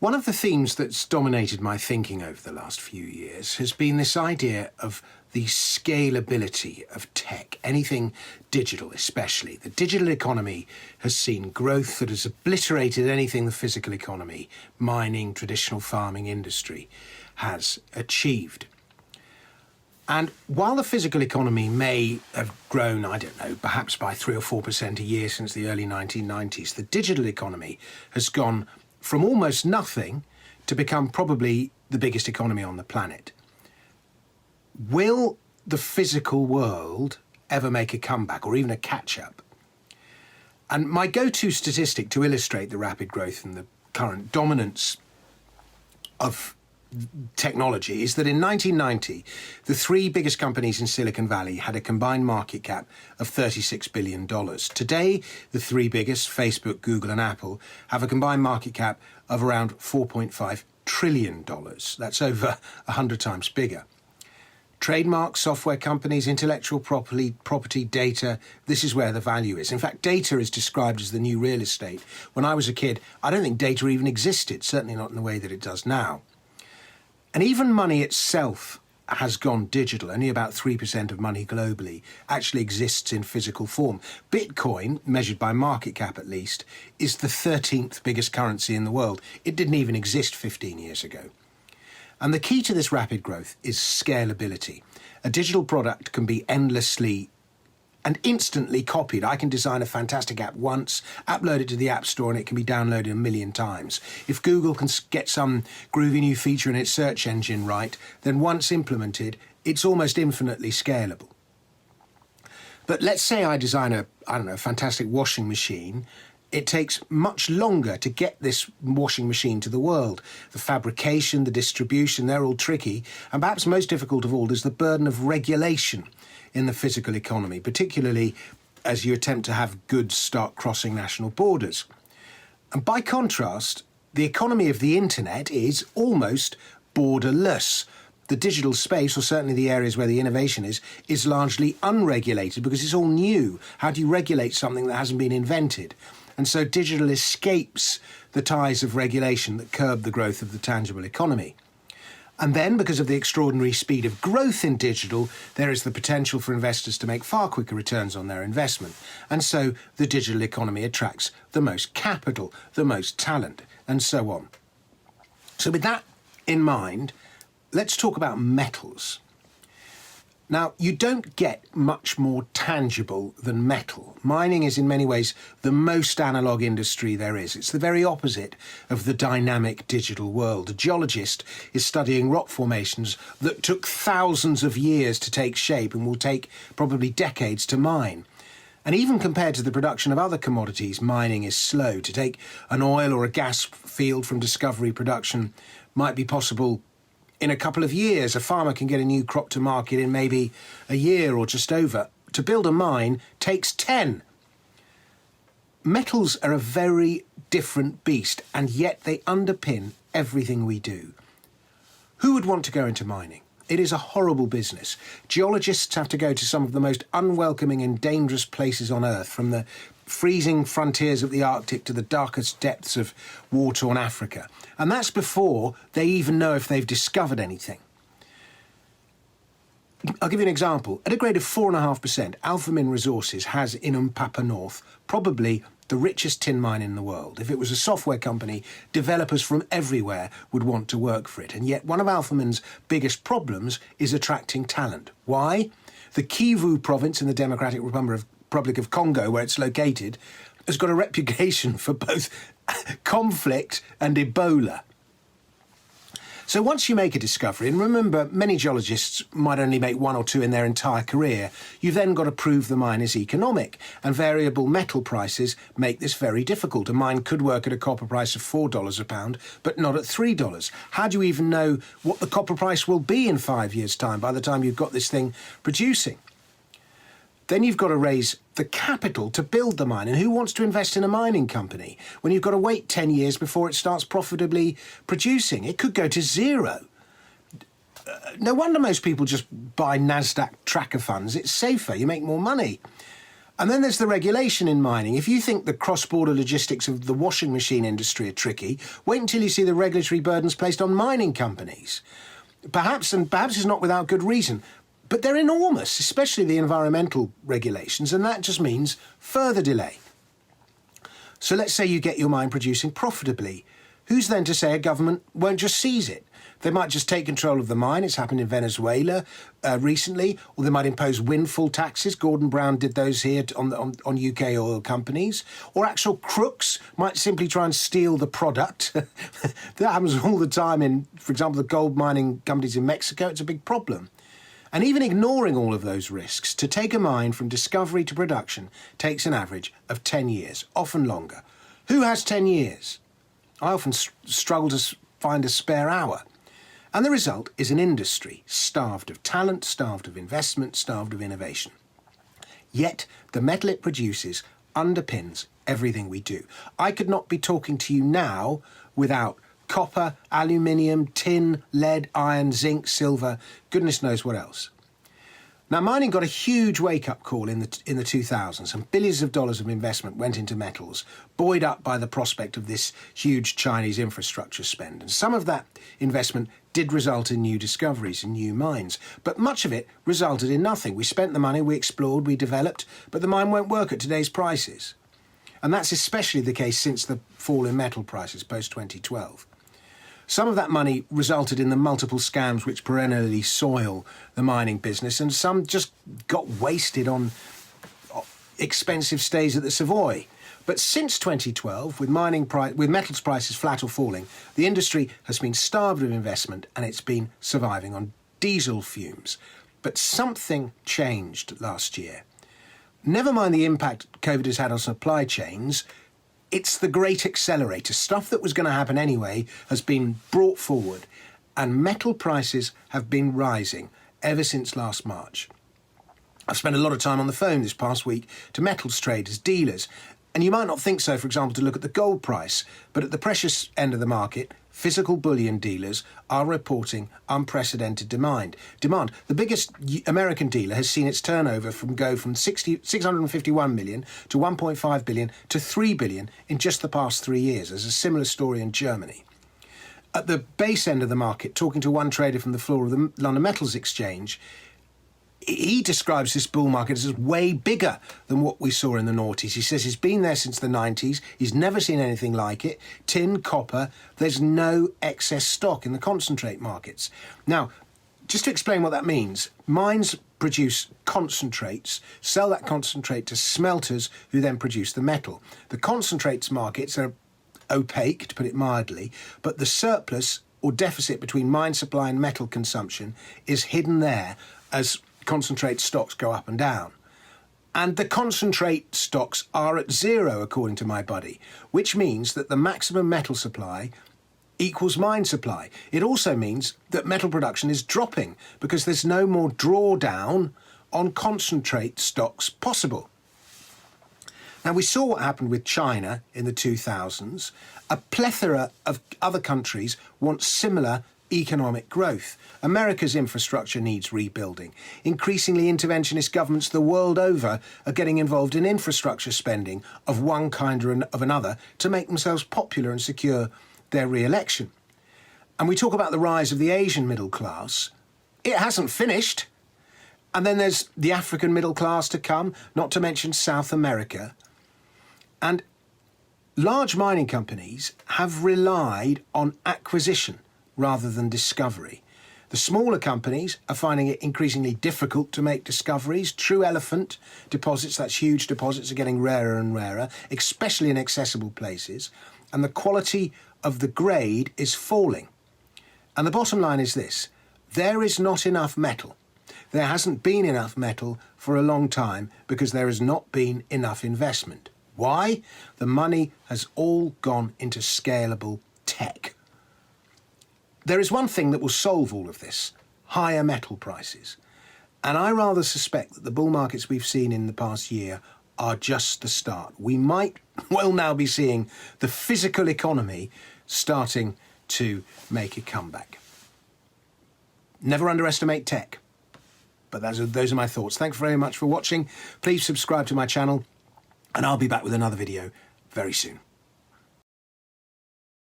One of the themes that's dominated my thinking over the last few years has been this idea of the scalability of tech, anything digital especially. The digital economy has seen growth that has obliterated anything the physical economy, mining, traditional farming industry, has achieved. And while the physical economy may have grown, I don't know, perhaps by 3 or 4% a year since the early 1990s, the digital economy has gone from almost nothing to become probably the biggest economy on the planet. Will the physical world ever make a comeback or even a catch-up? And my go-to statistic to illustrate the rapid growth and the current dominance of technology is that in 1990, the three biggest companies in Silicon Valley had a combined market cap of $36 billion. Today, the three biggest, Facebook, Google and Apple, have a combined market cap of around $4.5 trillion. That's over 100 times bigger. Trademarks, software companies, intellectual property, data, this is where the value is. In fact, data is described as the new real estate. When I was a kid, I don't think data even existed, certainly not in the way that it does now. And even money itself has gone digital. Only about 3% of money globally actually exists in physical form. Bitcoin, measured by market cap at least, is the 13th biggest currency in the world. It didn't even exist 15 years ago. And the key to this rapid growth is scalability. A digital product can be endlessly and instantly copied. I can design a fantastic app once, upload it to the App Store, and it can be downloaded a million times. If Google can get some groovy new feature in its search engine right, then once implemented, it's almost infinitely scalable. But let's say I design a fantastic washing machine. It takes much longer to get this washing machine to the world. The fabrication, the distribution, they're all tricky. And perhaps most difficult of all is the burden of regulation in the physical economy, particularly as you attempt to have goods start crossing national borders. And by contrast, the economy of the internet is almost borderless. The digital space, or certainly the areas where the innovation is largely unregulated because it's all new. How do you regulate something that hasn't been invented? And so digital escapes the ties of regulation that curb the growth of the tangible economy. And then, because of the extraordinary speed of growth in digital, there is the potential for investors to make far quicker returns on their investment. And so the digital economy attracts the most capital, the most talent, and so on. So with that in mind, let's talk about metals. Now, you don't get much more tangible than metal. Mining is in many ways the most analog industry there is. It's the very opposite of the dynamic digital world. A geologist is studying rock formations that took thousands of years to take shape and will take probably decades to mine. And even compared to the production of other commodities, mining is slow. To take an oil or a gas field from discovery production might be possible in a couple of years. A farmer can get a new crop to market in maybe a year or just over. To build a mine takes 10. Metals are a very different beast, and yet they underpin everything we do. Who would want to go into mining? It is a horrible business. Geologists have to go to some of the most unwelcoming and dangerous places on Earth, from the freezing frontiers of the Arctic to the darkest depths of war-torn Africa. And that's before they even know if they've discovered anything. I'll give you an example. At a grade of 4.5%, Alpha Min Resources has in Umpapa North probably the richest tin mine in the world. If it was a software company, developers from everywhere would want to work for it. And yet one of Alpha Min's biggest problems is attracting talent. Why? The Kivu province in the Democratic Republic of Congo, where it's located, has got a reputation for both conflict and Ebola. So once you make a discovery, and remember, many geologists might only make one or two in their entire career, you've then got to prove the mine is economic, and variable metal prices make this very difficult. A mine could work at a copper price of $4 a pound, but not at $3. How do you even know what the copper price will be in 5 years' time by the time you've got this thing producing? Then you've got to raise the capital to build the mine. And who wants to invest in a mining company when you've got to wait 10 years before it starts profitably producing? It could go to zero. No wonder most people just buy NASDAQ tracker funds. It's safer. You make more money. And then there's the regulation in mining. If you think the cross-border logistics of the washing machine industry are tricky, wait until you see the regulatory burdens placed on mining companies. Perhaps it's not without good reason, but they're enormous, especially the environmental regulations, and that just means further delay. So let's say you get your mine producing profitably. Who's then to say a government won't just seize it? They might just take control of the mine. It's happened in Venezuela recently, or they might impose windfall taxes. Gordon Brown did those here on UK oil companies. Or actual crooks might simply try and steal the product. That happens all the time in, for example, the gold mining companies in Mexico. It's a big problem. And even ignoring all of those risks, to take a mine from discovery to production takes an average of 10 years, often longer. Who has 10 years? I often struggle to find a spare hour. And the result is an industry starved of talent, starved of investment, starved of innovation. Yet the metal it produces underpins everything we do. I could not be talking to you now without copper, aluminium, tin, lead, iron, zinc, silver, goodness knows what else. Now, mining got a huge wake-up call in the 2000s, and billions of dollars of investment went into metals, buoyed up by the prospect of this huge Chinese infrastructure spend. And some of that investment did result in new discoveries and new mines, but much of it resulted in nothing. We spent the money, we explored, we developed, but the mine won't work at today's prices. And that's especially the case since the fall in metal prices post-2012. Some of that money resulted in the multiple scams which perennially soil the mining business, and some just got wasted on expensive stays at the Savoy. But since 2012, with metals prices flat or falling, the industry has been starved of investment and it's been surviving on diesel fumes. But something changed last year. Never mind the impact COVID has had on supply chains, it's the great accelerator. Stuff that was going to happen anyway has been brought forward, and metal prices have been rising ever since last March. I've spent a lot of time on the phone this past week to metals traders, dealers, and you might not think so, for example, to look at the gold price, but at the precious end of the market, physical bullion dealers are reporting unprecedented demand. The biggest American dealer has seen its turnover go from 651 million to 1.5 billion to 3 billion in just the past 3 years. There's a similar story in Germany. At the base end of the market, talking to one trader from the floor of the London Metals Exchange, he describes this bull market as way bigger than what we saw in the noughties. He says he's been there since the 90s. He's never seen anything like it. Tin, copper, there's no excess stock in the concentrate markets. Now, just to explain what that means, mines produce concentrates, sell that concentrate to smelters who then produce the metal. The concentrates markets are opaque, to put it mildly, but the surplus or deficit between mine supply and metal consumption is hidden there as concentrate stocks go up and down. And the concentrate stocks are at zero, according to my buddy, which means that the maximum metal supply equals mine supply. It also means that metal production is dropping because there's no more drawdown on concentrate stocks possible. Now, we saw what happened with China in the 2000s. A plethora of other countries want similar economic growth. America's infrastructure needs rebuilding. Increasingly, interventionist governments the world over are getting involved in infrastructure spending of one kind or of another to make themselves popular and secure their re-election. And we talk about the rise of the Asian middle class. It hasn't finished. And then there's the African middle class to come, not to mention South America. And large mining companies have relied on acquisition rather than discovery. The smaller companies are finding it increasingly difficult to make discoveries. True elephant deposits, that's huge deposits, are getting rarer and rarer, especially in accessible places. And the quality of the grade is falling. And the bottom line is this: there is not enough metal. There hasn't been enough metal for a long time because there has not been enough investment. Why? The money has all gone into scalable tech. There is one thing that will solve all of this: higher metal prices. And I rather suspect that the bull markets we've seen in the past year are just the start. We might well now be seeing the physical economy starting to make a comeback. Never underestimate tech. But those are my thoughts. Thanks very much for watching. Please subscribe to my channel, and I'll be back with another video very soon.